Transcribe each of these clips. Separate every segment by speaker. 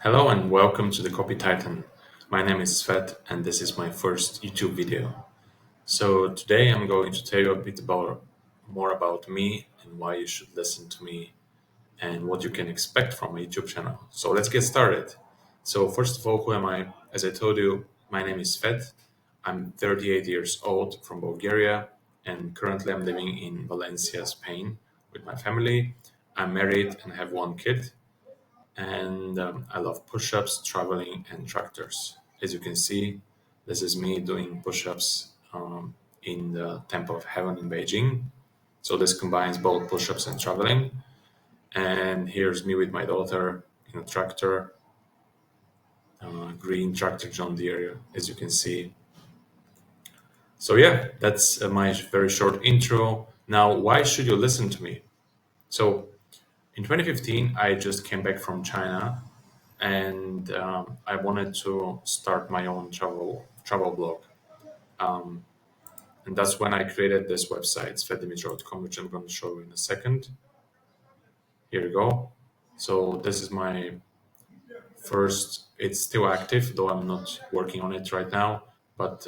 Speaker 1: Hello and welcome to the Copy Titan. My name is Svet and this is my first YouTube video. So today I'm going to tell you a bit about more about me and why you should listen to me and what you can expect from a YouTube channel. So let's get started. So first of all, who am I? As I told you, my name is Svet. I'm 38 years old from Bulgaria and currently I'm living in Valencia, Spain with my family. I'm married and have one kid and I love push-ups, traveling, and tractors. As you can see, this is me doing push-ups in the Temple of Heaven in Beijing. So this combines both push-ups and traveling. And here's me with my daughter in a tractor, green tractor John Deere, as you can see. So yeah, that's my very short intro. Now, why should you listen to me? So in 2015, I just came back from China and I wanted to start my own travel blog. Um, and that's when I created this website, svetdimitro.com, which I'm going to show you in a second. Here you go. So this is my first. It's still active, though I'm not working on it right now. But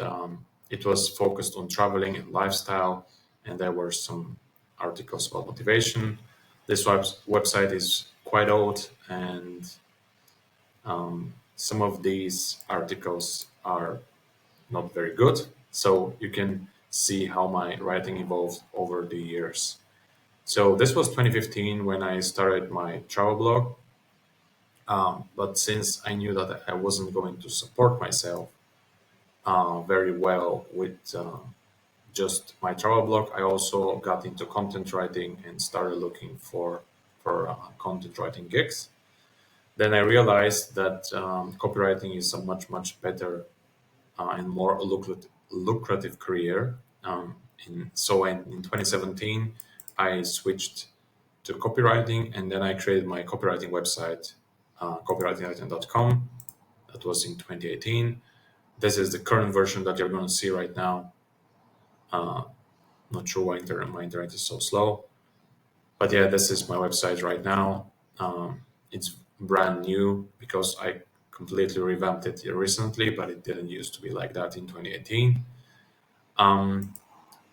Speaker 1: it was focused on traveling and lifestyle, and there were some articles about motivation. This website is quite old, and some of these articles are not very good. So you can see how my writing evolved over the years. So this was 2015 when I started my travel blog. But since I knew that I wasn't going to support myself very well with just my travel blog, I also got into content writing and started looking for content writing gigs. Then I realized that copywriting is a much better and more lucrative career. In 2017, I switched to copywriting, and then I created my copywriting website, copywritingtitan.com. That was in 2018. This is the current version that you're going to see right now. Not sure why my internet is so slow, but yeah, this is my website right now. It's brand new because I completely revamped it recently, but it didn't used to be like that in 2018. In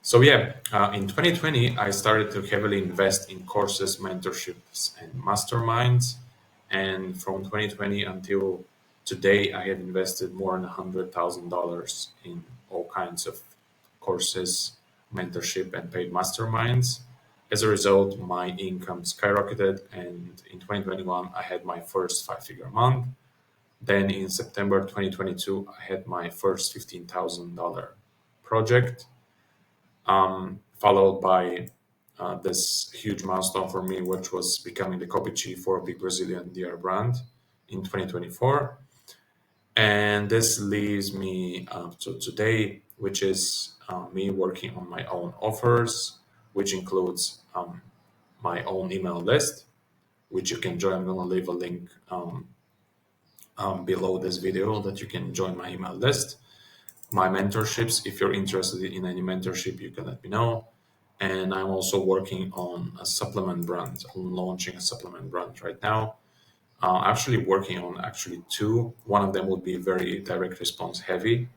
Speaker 1: 2020, I started to heavily invest in courses, mentorships, and masterminds. And from 2020 until today, I have invested more than $100,000 in all kinds of courses, mentorship, and paid masterminds. As a result, my income skyrocketed, and in 2021, I had my first five-figure month. Then in September 2022, I had my first $15,000 project, followed by this huge milestone for me, which was becoming the copy chief for a big Brazilian DR brand in 2024. And this leaves me up to today, which is me working on my own offers, which includes my own email list, which you can join. I'm going to leave a link below this video that you can join my email list. My mentorships, if you're interested in any mentorship, you can let me know. And I'm also working on a supplement brand. I'm launching a supplement brand right now. Actually working on two. One of them would be very direct response heavy,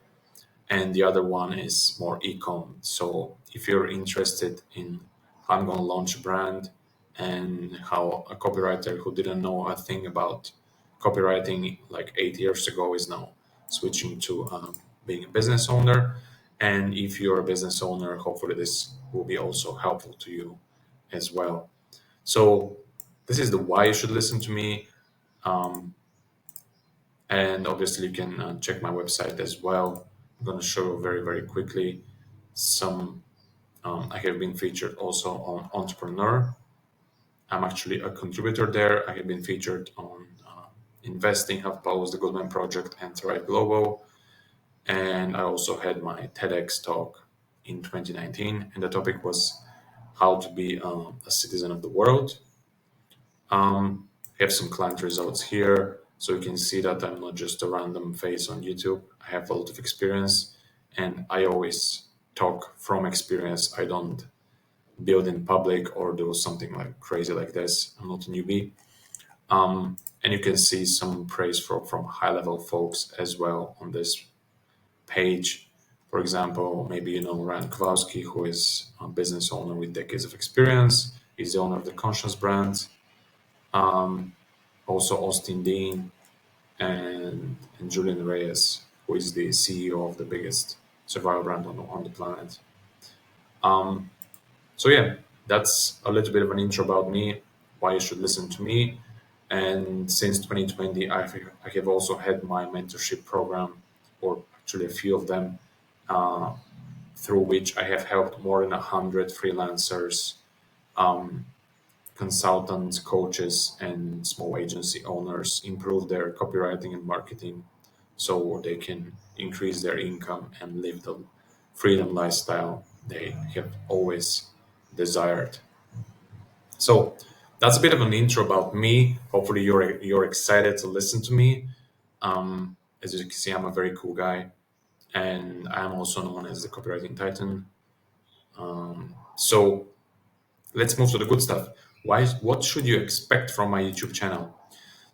Speaker 1: and the other one is more ecom. So if you're interested in how I'm going to launch a brand and how a copywriter who didn't know a thing about copywriting like 8 years ago is now switching to being a business owner. And if you're a business owner, hopefully this will be also helpful to you as well. So this is the why you should listen to me. And obviously you can check my website as well. I'm going to show you very quickly some. I have been featured also on Entrepreneur. I'm actually a contributor there. I have been featured on Investing, HuffPost, the Goodman Project, and Thrive Global. And I also had my TEDx talk in 2019, and the topic was how to be a citizen of the world. I have some client results here, so you can see that I'm not just a random face on YouTube. I have a lot of experience, and I always talk from experience. I don't build in public or do something like crazy like this. I'm not a newbie. And you can see some praise from high level folks as well on this page. For example, maybe you know Ryan Kowalski, who is a business owner with decades of experience. He's the owner of the Conscious brand. Also, Austin Dean and Julian Reyes, who is the CEO of the biggest survival brand on the planet. So yeah, that's a little bit of an intro about me, why you should listen to me. And since 2020, I have also had my mentorship program, or actually a few of them, uh, through which I have helped more than 100 freelancers, consultants, coaches, and small agency owners improve their copywriting and marketing so they can increase their income and live the freedom lifestyle they have always desired. So that's a bit of an intro about me. Hopefully you're excited to listen to me. As you can see, I'm a very cool guy, and I'm also known as the Copywriting Titan. So let's move to the good stuff. What should you expect from my YouTube channel?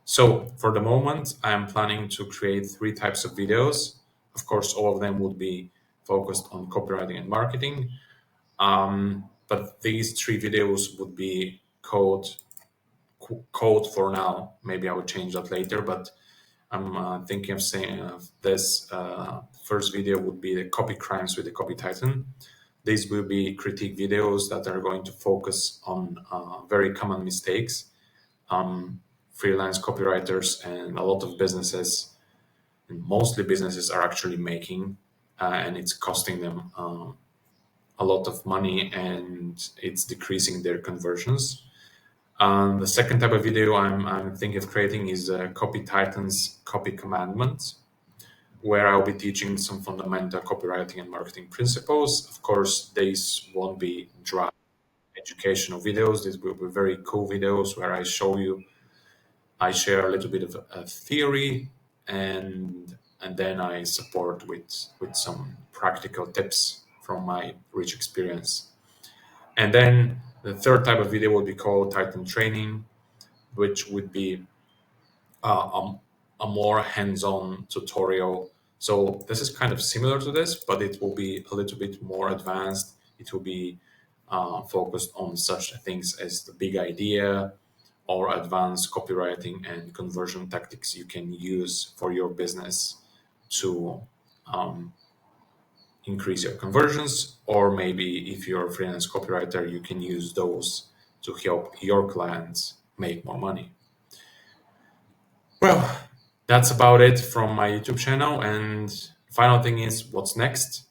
Speaker 1: So for the moment, I am planning to create three types of videos. Of course, all of them would be focused on copywriting and marketing. But these three videos would be code for now. Maybe I will change that later, but I'm thinking of saying this first video would be the copy crimes with the Copy Titan. These will be critique videos that are going to focus on very common mistakes freelance copywriters and a lot of businesses, and mostly businesses, are actually making, and it's costing them a lot of money and it's decreasing their conversions. The second type of video I'm thinking of creating is Copy Titan's Copy Commandment, where I'll be teaching some fundamental copywriting and marketing principles. Of course, these won't be dry educational videos. These will be very cool videos where I share a little bit of a theory, and then I support with some practical tips from my rich experience. And then the third type of video would be called Titan Training, which would be uh, a more hands-on tutorial. So this is kind of similar to this, but it will be a little bit more advanced. It will be focused on such things as the big idea or advanced copywriting and conversion tactics you can use for your business to increase your conversions. Or maybe if you're a freelance copywriter, you can use those to help your clients make more money. Well, that's about it from my YouTube channel. And final thing is, what's next?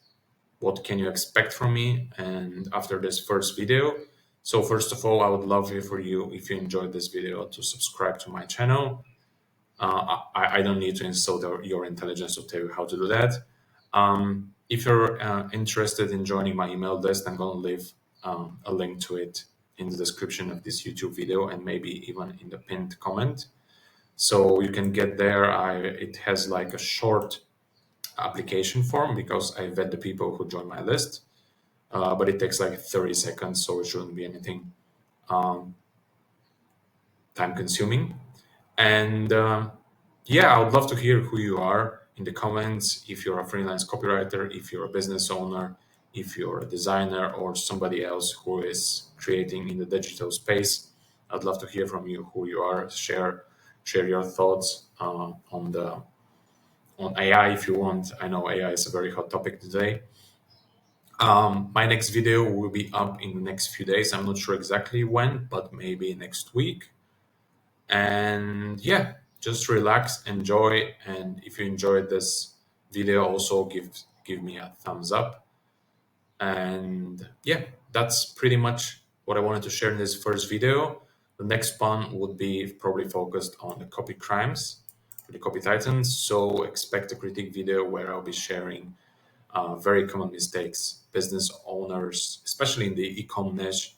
Speaker 1: What can you expect from me? And after this first video, so first of all, I would love it for you, if you enjoyed this video, to subscribe to my channel. I don't need to insult your intelligence to tell you how to do that. If you're interested in joining my email list, I'm going to leave a link to it in the description of this YouTube video and maybe even in the pinned comment. So you can get there. It has like a short application form because I vet the people who join my list, but it takes like 30 seconds, so it shouldn't be anything time consuming. And yeah, I would love to hear who you are in the comments. If you're a freelance copywriter, if you're a business owner, if you're a designer or somebody else who is creating in the digital space, I'd love to hear from you who you are. Share your thoughts on AI if you want. I know AI is a very hot topic today. My next video will be up in the next few days. I'm not sure exactly when, but maybe next week. And yeah, just relax, enjoy, and if you enjoyed this video, also give me a thumbs up. And yeah, that's pretty much what I wanted to share in this first video. The next one would be probably focused on the copy crimes for the Copy Titans, so expect a critique video where I'll be sharing very common mistakes business owners, especially in the ecom niche,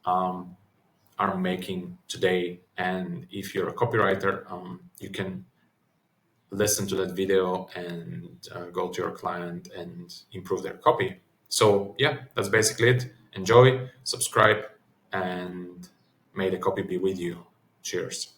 Speaker 1: are making today. And if you're a copywriter, you can listen to that video and go to your client and improve their copy. So yeah, that's basically it. Enjoy, subscribe, and may the copy be with you. Cheers.